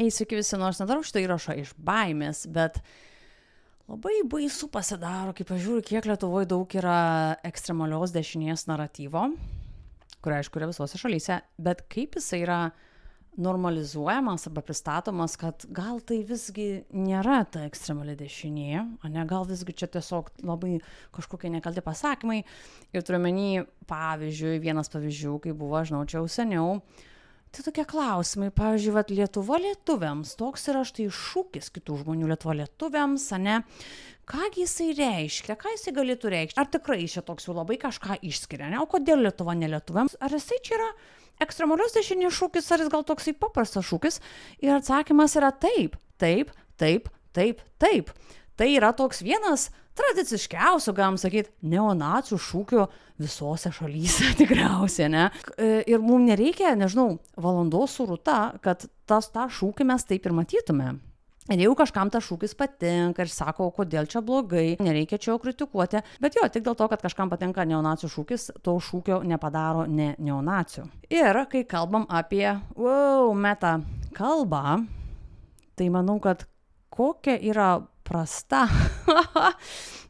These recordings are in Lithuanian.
Sveiki visi, nors nedarau šitą įrašą iš baimės, bet labai baisu pasidaro, kai pažiūriu, kiek Lietuvoje daug yra ekstremalios dešinės naratyvo, kuria aišku yra visose šalyse, bet kaip jisai yra normalizuojamas arba pristatomas, kad gal tai visgi nėra ta ekstremali dešinė, ne, gal visgi čia tiesiog labai kažkokie nekalti pasakymai. Ir turiu menį, pavyzdžiui, vienas pavyzdžių, kai buvo, žinau, čia jau seniau, tai tokie klausimai, pavyzdžiui, vat Lietuva lietuviams, toks yra štai šūkis kitų žmonių, Lietuva lietuviams, ne? Kągi jisai reiškia, ką jisai galėtų reikšti? Ar tikrai čia toks jau labai kažką išskiria, ne? O kodėl Lietuva ne lietuviams? Ar jisai čia yra ekstremalios dešinės šūkis, ar jis gal toksai paprastas šūkis? Ir atsakymas yra taip, taip, taip, taip, taip. Tai yra toks vienas tradiciškiausių, galim sakyti, neonacių šūkių visose šalyse tikriausiai, ne? Ir mums nereikia, nežinau, valandos su rūta, kad tą šūkį mes taip ir matytume. Ir jeigu kažkam tas šūkis patinka ir sako, kodėl čia blogai, nereikia čia jo kritikuoti, bet jo, tik dėl to, kad kažkam patinka neonacių šūkis, to šūkio nepadaro ne neonacių. Ir kai kalbam apie meta kalbą, tai manau, kad kokia yra prasta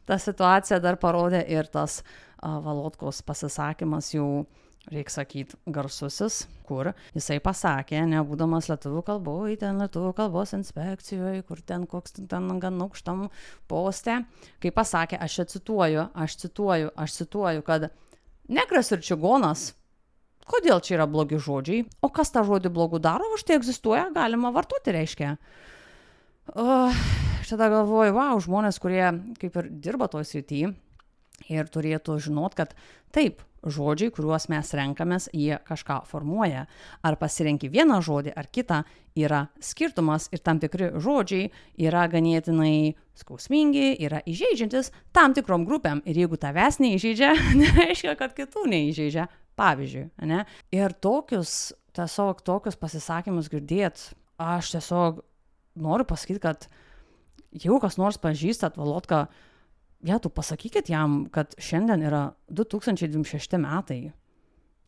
ta situacija dar parodė ir tas Valotkos pasisakymas jau, reikia sakyti, garsusis, kur jisai pasakė, nebūdamas lietuvių kalboje, ten lietuvių kalbos inspekcijoje, kur ten koks ten gan aukštam poste, kai pasakė, aš cituoju, kad negras ir čigonas, kodėl čia yra blogi žodžiai, o kas tą žodį blogų daro, už tai egzistuoja, galima vartoti, reiškia. Tada galvoju, žmonės, kurie kaip ir dirba toj srity ir turėtų žinot, kad taip, žodžiai, kuriuos mes renkamės, jie kažką formuoja. Ar pasirenki vieną žodį ar kitą, yra skirtumas ir tam tikri žodžiai yra ganėtinai skausmingi, yra įžeidžiantis tam tikrom grupėm. Ir jeigu tavęs neįžeidžia, nereiškia, kad kitų neįžeidžia. Pavyzdžiui, ne? Ir tokius pasisakymus girdėt, aš tiesiog noriu pasakyti, kad jeigu kas nors pažįstat Valotką, tu pasakykit jam, kad šiandien yra 2026 metai,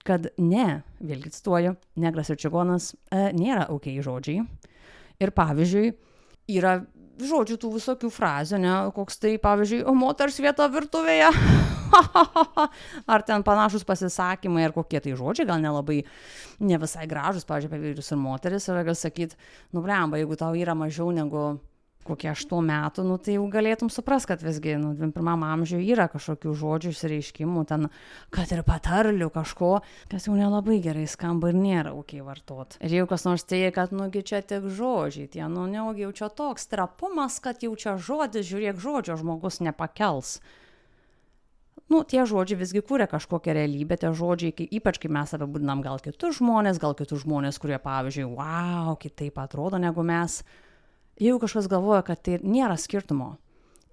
kad vėlgi cituoju, negras ir čigonas nėra žodžiai. Ir pavyzdžiui, yra žodžių tų visokių frazių, ne, koks tai, pavyzdžiui, moters vieta virtuvėje, ar ten panašus pasisakymai, ar kokie tai žodžiai, gal nelabai, ne visai gražus, pavyzdžiui, apie vyrus ir moteris, ir gal sakyt, blemba, jeigu tau yra mažiau negu kokie 8 metų, tai jau galėtum suprast, kad visgi, 21 amžiuje yra kažkokių žodžių išsireiškimų, ten, kad ir patarlių kažko, kas jau nelabai gerai skamba ir nėra vartot. Ir jeigu kas nors teigia, kad, čia tik žodžiai, tie, jau čia toks trapumas, kad jau čia žodis, žiūrėk, žodžio žmogus nepakels. Tie žodžiai visgi kūrė kažkokią realybę, tie žodžiai, ypač kai mes apibūdinam gal kitus žmonės, kurie, pavyzdžiui, kitaip atrodo negu mes. Jeigu kažkas galvoja, kad tai nėra skirtumo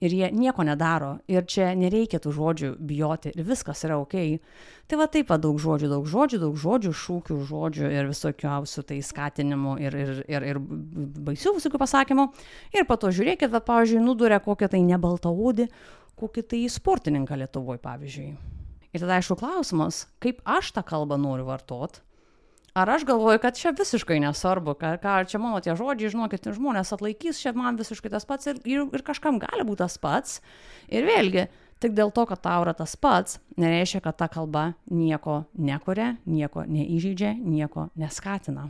ir jie nieko nedaro ir čia nereikia tų žodžių bijoti ir viskas yra okei, tai taip daug žodžių, šūkių žodžių ir visokiausių tai skatinimų ir baisių visokių pasakymų. Ir po to žiūrėkit, pavyzdžiui, nuduria kokią tai nebaltaodį, kokį tai sportininką Lietuvoje, pavyzdžiui. Ir tada aišku klausimas, kaip aš tą kalbą noriu vartot. Ar aš galvoju, kad čia visiškai nesvarbu, ką čia mano tie žodžiai, žinokit, žmonės atlaikys, čia man visiškai tas pats ir kažkam gali būti tas pats. Ir vėlgi, tik dėl to, kad tau yra tas pats, nereiškia, kad ta kalba nieko nekuria, nieko neįžeidžia, nieko neskatina.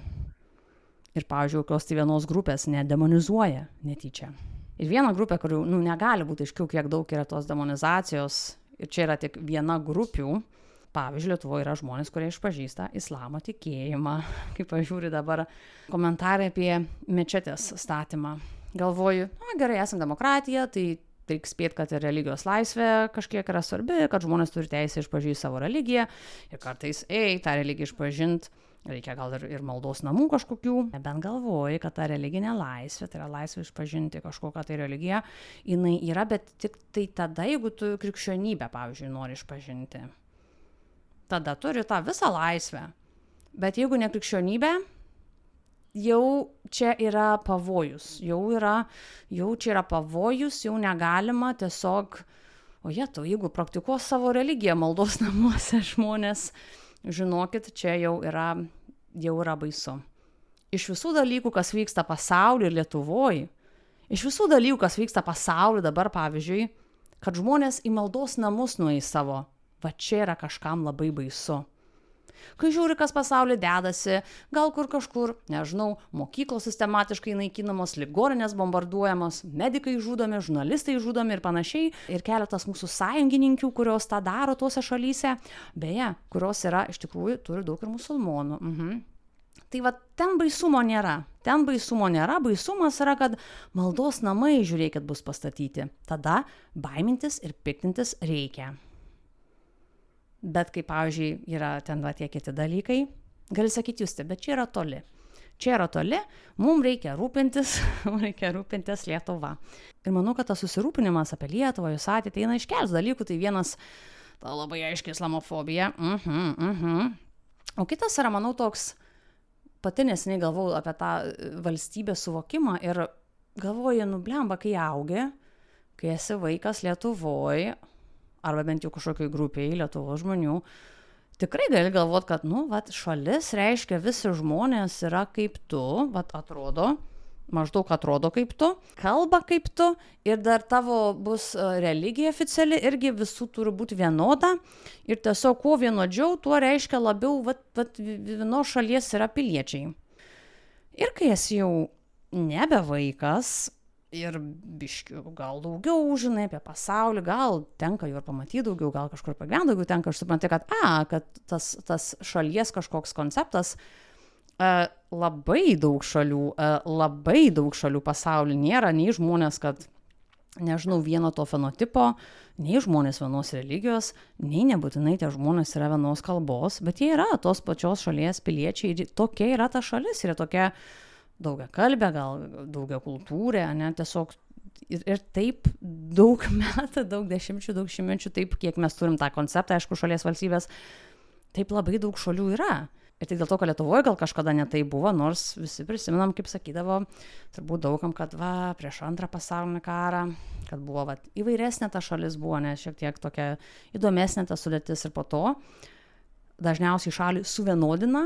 Ir, pavyzdžiui, kokios tai vienos grupės nedemonizuoja netyčia. Ir viena grupė, kurių negali būti aiškiau, kiek daug yra tos demonizacijos, ir čia yra tik viena grupių. Pavyzdžiui, Lietuvoje yra žmonės, kurie išpažįsta islamo tikėjimą. Kaip pažiūri dabar komentarai apie mečetės statymą. Galvoju, gerai, esame demokratija, tai reikia spėti, kad ir religijos laisvė kažkiek yra svarbi, kad žmonės turi teisę išpažinti savo religiją. Ir kartais, tą religiją išpažinti, reikia gal ir maldos namų kažkokių. Nebent galvoji, kad ta religinė laisvė, tai yra laisvė išpažinti kažkokią tai religiją, jinai yra, bet tik tai tada, jeigu tu krikščionybę, pavyzdžiui, nori išpažinti. Tada turi tą visą laisvę. Bet jeigu ne krikščionybė, jau čia yra pavojus. Jau čia yra pavojus, jau negalima tiesiog, jeigu praktikuos savo religiją maldos namuose žmonės, žinokit, čia jau yra baisu. iš visų dalykų, kas vyksta pasaulyje ir Lietuvoje, iš visų dalykų, kas vyksta pasaulyje dabar, pavyzdžiui, kad žmonės į maldos namus nueis savo, va čia yra kažkam labai baisu. Kai žiūri, kas pasaulyje dedasi, gal kur kažkur, nežinau, mokyklos sistematiškai naikinamos, ligoninės bombarduojamos, medikai žudomi, žurnalistai žudomi ir panašiai, ir keletas mūsų sąjungininkių, kurios tą daro tuose šalyse, beje, kurios yra, iš tikrųjų, turi daug ir musulmonų. Tai va, ten baisumo nėra. Baisumas yra, kad maldos namai, žiūrėkit, bus pastatyti. Tada baimintis ir piktintis reikia. Bet kai, pavyzdžiui, yra ten va tie kiti dalykai, gali sakyti jūs, bet čia yra toli, mums reikia rūpintis Lietuva. Ir manau, kad tas susirūpinimas apie Lietuvą, jūs ateitį, eina iš kelių dalykų, tai vienas, ta labai aiškiai islamofobija, o kitas yra, manau, toks, pati neseniai galvojau apie tą valstybės suvokimą ir galvoju, blemba, kai augi, kai esi vaikas Lietuvoje, arba bent jau kažkokiai grupiai Lietuvos žmonių, tikrai gali galvoti, kad, šalis reiškia visi žmonės yra kaip tu, maždaug atrodo kaip tu, kalba kaip tu ir dar tavo bus religija oficiali, irgi visų turi būti vienoda ir tiesiog kuo vienodžiau, tuo reiškia labiau, vienos šalies yra piliečiai. Ir kai esi jau nebe vaikas, ir biškiu, gal daugiau žinai apie pasaulį, gal tenka jau ir pamatyti daugiau, gal kažkur pagyventi daugiau tenka, aš suprantu, kad tas šalies kažkoks konceptas, labai daug šalių pasaulyje nėra, nei žmonės, kad, nežinau, vieno to fenotipo, nei žmonės vienos religijos, nei nebūtinai tie žmonės yra vienos kalbos, bet jie yra tos pačios šalies piliečiai ir tokia yra ta šalis, yra tokia daugiakalbė, gal daugiakultūrė, tiesiog ir taip daug metų, daug dešimtmečių, taip kiek mes turim tą konceptą, aišku, šalies valstybės, taip labai daug šalių yra. Ir tik dėl to, kad Lietuvoje gal kažkada ne tai buvo, nors visi prisimenam, kaip sakydavo, turbūt daugam, kad prieš antrą pasaulinį karą, kad buvo įvairesnė ta šalis buvo, nes šiek tiek tokia įdomesnė ta sudėtis ir po to dažniausiai šalį suvienodina,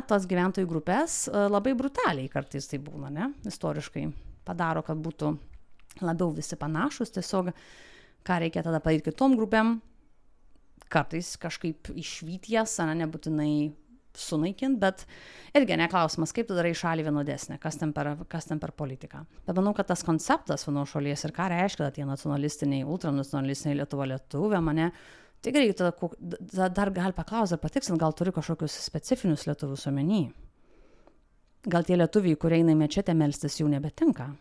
tos gyventojų grupės labai brutaliai kartais tai būna, istoriškai padaro, kad būtų labiau visi panašus, tiesiog ką reikia tada padaryti kitom grupėm, kartais kažkaip išvyti jas, nebūtinai sunaikinti, bet irgi neklausimas, kaip tu darai šalį vienodesnę, kas ten per politiką. Bet manau, kad tas konceptas vienos šalies ir ką reiškia tie nacionalistiniai, ultranacionalistiniai lietuvė mane tikrai dar gali paklausti ar patikslint, gal turi kažkokius specifinius lietuvius omeny. Gal tie lietuviai, kurie eina į mečetę melstis, jau nebetinka.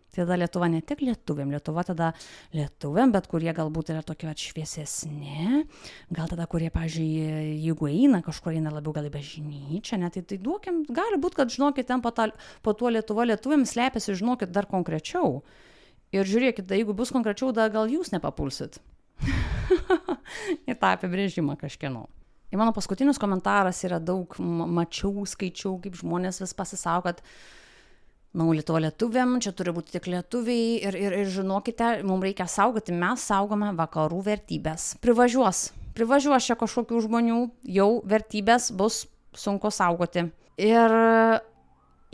Tai tada Lietuva ne tik Lietuva tada lietuviam, bet kurie galbūt yra tokie šviesesni, gal tada kurie, pavyzdžiui, jeigu kažkur eina labiau gal į bažnyčią, tai duokim, gali būti, kad žinokit, ten po tuo lietuviam slepiasi, žinokit, dar konkrečiau. Ir žiūrėkit, jeigu bus konkrečiau, gal jūs nepapulsit. Į tą apibrėžimą kažkieno. Ir mano paskutinis komentaras yra daug, skaičiau, kaip žmonės vis pasisako, kad Lietuva lietuviam, čia turi būti tik lietuviai ir žinokite, mums reikia saugoti, mes saugome vakarų vertybės. Privažiuos čia kažkokių žmonių, jau vertybės bus sunku saugoti. Ir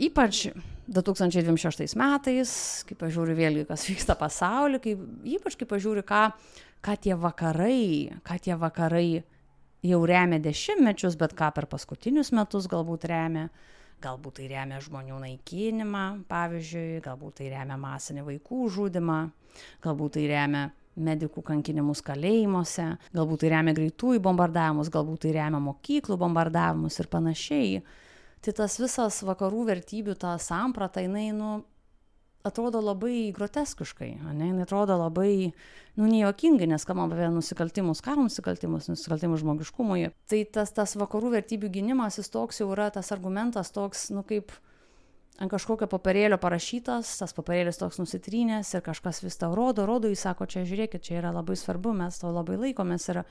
ypač 2026 metais, kai pažiūriu vėlgi, kas vyksta pasaulyje, ypač kai pažiūriu, ką tie vakarai jau remia dešimtmečius, bet ką per paskutinius metus galbūt remia. Galbūt tai remia žmonių naikinimą, pavyzdžiui, galbūt tai remia masinį vaikų žudymą, galbūt tai remia medikų kankinimus kalėjimuose, galbūt tai remia greitųjų bombardavimus, galbūt tai remia mokyklų bombardavimus ir panašiai. Tai tas visas vakarų vertybių, ta samprata, jinai, atrodo labai groteskiškai, jinai atrodo labai, nejuokingai, nes kalbam apie nusikaltimus, karo nusikaltimus žmogiškumui. Tai tas vakarų vertybių gynimas, jis toks jau yra, tas argumentas toks, kaip ant kažkokio papirėlio parašytas, tas papirėlis toks nusitrynęs ir kažkas vis tau rodo, jis sako, čia žiūrėkit, čia yra labai svarbu, mes to labai laikomės ir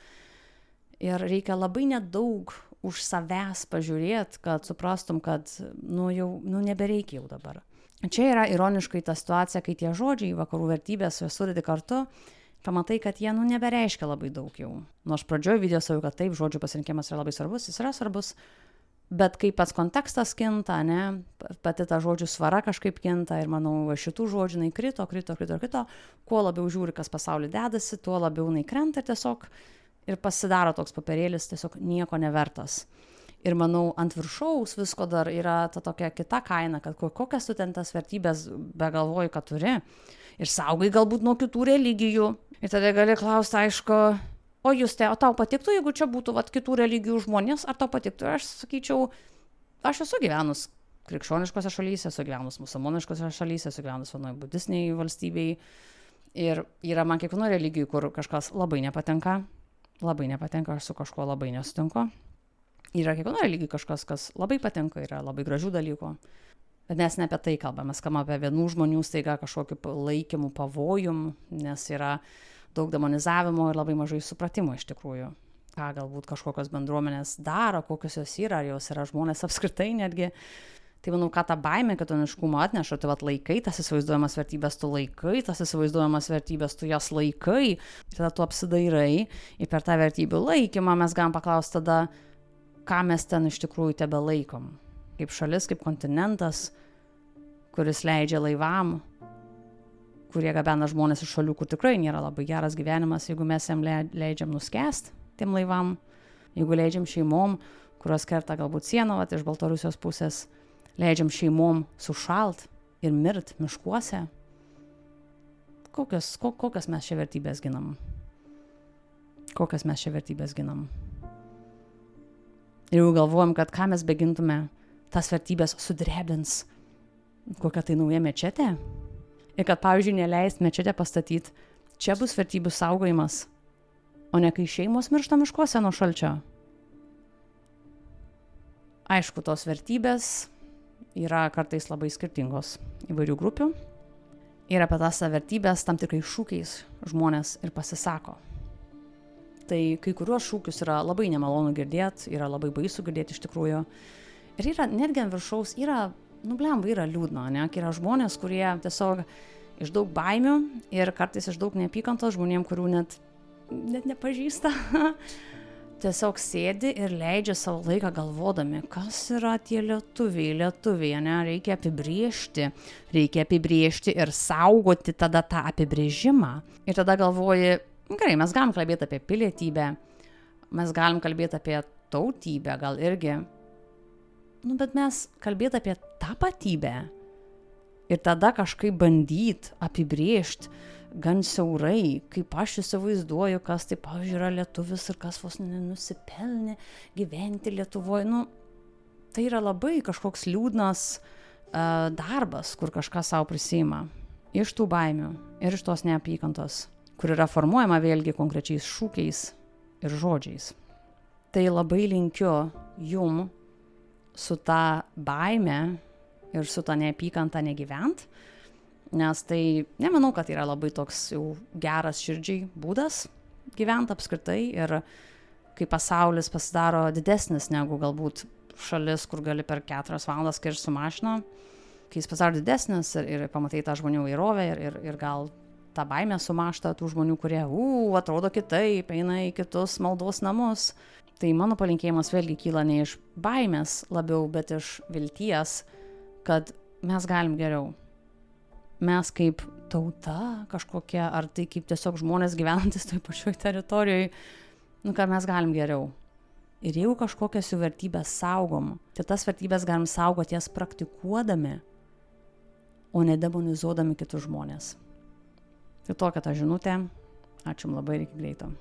reikia labai nedaug už savęs pažiūrėti, kad suprastum, kad nebereikia jau dabar. Čia yra ironiškai ta situacija, kai tie žodžiai vakarų vertybės sudėti kartu, pamatai, kad jie nebereiškia labai daug jau. Aš pradžioj video sakiau, kad taip, žodžių pasirinkimas yra labai svarbus, jis yra svarbus, Bet kai pats kontekstas kinta, ne, pati ta žodžių svara kažkaip kinta ir manau, šitų žodžių jinai krito, kuo labiau žiūri, kas pasaulyje dedasi, tuo labiau jinai krenta tiesiog ir pasidaro toks papirėlis tiesiog nieko nevertas. Ir manau, ant viršaus visko dar yra ta tokia kita kaina, kad kokias tu ten tas vertybės begalvoji, kad turi ir saugai galbūt nuo kitų religijų. Ir tada gali klausti, aišku, o Juste, o tau patiktų, jeigu čia būtų kitų religijų žmonės, ar tau patiktų? Ir aš sakyčiau, aš esu gyvenus krikščioniškose šalyse, esu gyvenus musulmoniškose šalyse, esu gyvenus vienoje budistiniai valstybei. Ir yra man kiekvienoje religijoje, kur kažkas labai nepatinka, aš su kažkuo labai nesutinku. Yra kiekvienoje religijoje kažkas, kas labai patinka, yra labai gražių dalykų. Bet mes ne apie tai kalbame, mes kalbame apie vienų žmonių staiga kažkokiu laikymų pavojum, nes yra daug demonizavimo ir labai mažai supratimo iš tikrųjų, ką galbūt kažkokios bendruomenės daro, kokios jos yra, ar jos yra žmonės apskritai netgi. Tai manau, ką tą baimę kitoniškumą atneša, tai laikai tas įsivaizduojamas vertybės, tu laikai tas įsivaizduojamas vertybės, tu jas laikai, tada tu apsidairai ir per tą vertybių laikymą mes galim paklausti tada, ką mes ten iš tikrųjų tebe laikom. Kaip šalis, kaip kontinentas, kuris leidžia laivam, kurie gabena žmonės iš šalių, kur tikrai nėra labai geras gyvenimas, jeigu mes jam leidžiam nuskęst tiem laivam, jeigu leidžiam šeimom, kurios kerta galbūt sieną iš Baltarusijos pusės, leidžiam šeimom sušalt ir mirt miškuose. Kokias mes čia vertybės ginam? Ir jeigu galvojam, kad ką mes begintume, tas vertybės sudrebins kokią tai naują mečetę, ir kad, pavyzdžiui, neleist mečetę pastatyti, čia bus vertybių saugojimas, o ne kai šeimos miršta miškuose nuo šalčio. Aišku, tos vertybės yra kartais labai skirtingos įvairių grupių ir apie tas vertybės tam tikrais šūkiais žmonės ir pasisako. Tai kai kuriuos šūkius yra labai nemalonu girdėti, yra labai baisu girdėti iš tikrųjų. Ir yra, netgi ant viršaus, yra liūdna, ne? Yra žmonės, kurie tiesiog iš daug baimių ir kartais iš daug neapykantos žmonėm, kurių net nepažįsta, tiesiog sėdi ir leidžia savo laiką galvodami, kas yra tie lietuviai, ne? Reikia apibrėžti ir saugoti tada tą apibrėžimą. Ir tada galvoji, gerai, mes galim kalbėti apie pilietybę, mes galim kalbėti apie tautybę, gal irgi, bet mes kalbėti apie tapatybę ir tada kažkaip bandyti apibrėžti gan siaurai, kaip aš įsivaizduoju, kas tai, pavyzdžiui, yra lietuvis ir kas vos nenusipelnė gyventi Lietuvoje. Tai yra labai kažkoks liūdnas darbas, kur kažkas savo prisima iš tų baimių ir iš tos neapykantos, kur yra formuojama vėlgi konkrečiais šūkiais ir žodžiais. Tai labai linkiu jum su ta baime ir su ta neapykanta negyvent, nes tai nemanau, kad yra labai toks jau geras širdžiai būdas gyventi apskritai ir kai pasaulis pasidaro didesnis negu galbūt šalis, kur gali per 4 valandas kirsti su mašina, kai jis pasidaro didesnis ir pamatai tą žmonių įvairovę ir gal tą baimę sumažta tų žmonių, kurie atrodo kitaip, eina į kitus maldos namus. Tai mano palinkėjimas vėlgi kyla ne iš baimės labiau, bet iš vilties, kad mes galim geriau. Mes kaip tauta kažkokia, ar tai kaip tiesiog žmonės gyvenantis toj pačioj teritorijoje, kad mes galim geriau. Ir jeigu kažkokias jų vertybės saugom, tai tas vertybės galim saugoti jas praktikuodami, o ne demonizuodami kitus žmonės. Tai tokia ta žinutė. Ačiū labai ir iki greito.